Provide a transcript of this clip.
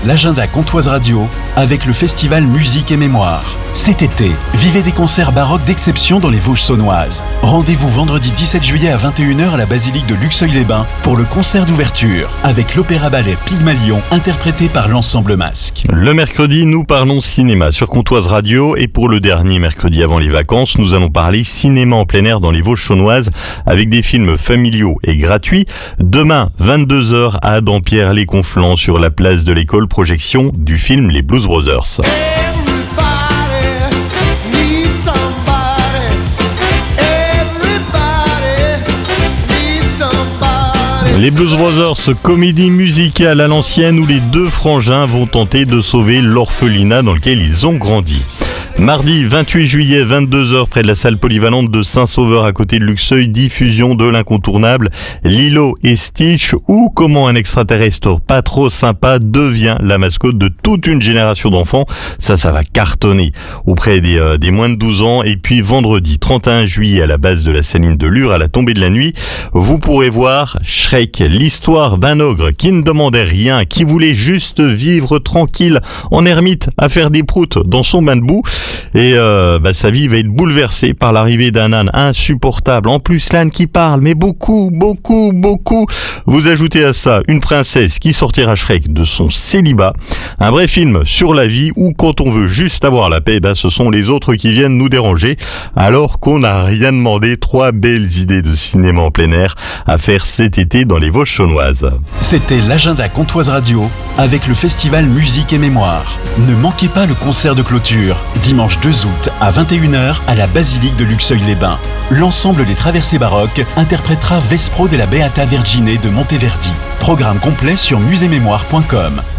l'agenda Comtoise Radio avec le festival Musique et Mémoire. Cet été, vivez des concerts baroques d'exception dans les Vosges saunoises. Rendez-vous vendredi 17 juillet à 21h à la basilique de Luxeuil-les-Bains pour le concert d'ouverture avec l'opéra-ballet Pygmalion interprété par l'ensemble Masque. Le mercredi, nous parlons cinéma sur Comtoise Radio et pour le dernier mercredi avant les vacances, nous allons parler cinéma en plein air dans les Vosges saunoises avec des films familiaux et gratuits. Demain, 22h à Dampierre-les-Conflans sur la place de l'école, projection du film Les Blues Brothers. Les Blues Brothers, comédie musicale à l'ancienne où les deux frangins vont tenter de sauver l'orphelinat dans lequel ils ont grandi. Mardi 28 juillet, 22h, près de la salle polyvalente de Saint-Sauveur à côté de Luxeuil, diffusion de l'incontournable Lilo et Stitch ou comment un extraterrestre pas trop sympa devient la mascotte de toute une génération d'enfants. Ça va cartonner auprès des moins de 12 ans. Et puis vendredi 31 juillet à la base de la saline de Lure à la tombée de la nuit, vous pourrez voir Shrek, l'histoire d'un ogre qui ne demandait rien, qui voulait juste vivre tranquille en ermite à faire des proutes dans son bain de boue. Et sa vie va être bouleversée par l'arrivée d'un âne insupportable. En plus, l'âne qui parle, mais beaucoup. Vous ajoutez à ça une princesse qui sortira Shrek de son célibat. Un vrai film sur la vie où quand on veut juste avoir la paix, ce sont les autres qui viennent nous déranger. Alors qu'on n'a rien demandé, 3 belles idées de cinéma en plein air à faire cet été dans les Vosges saunoises. C'était l'agenda Comtoise Radio avec le festival Musique et Mémoire. Ne manquez pas le concert de clôture. Dimanche 2 août à 21h à la basilique de Luxeuil-les-Bains. L'ensemble des traversées baroques interprétera Vespro de la Beata Vergine de Monteverdi. Programme complet sur musémémoire.com.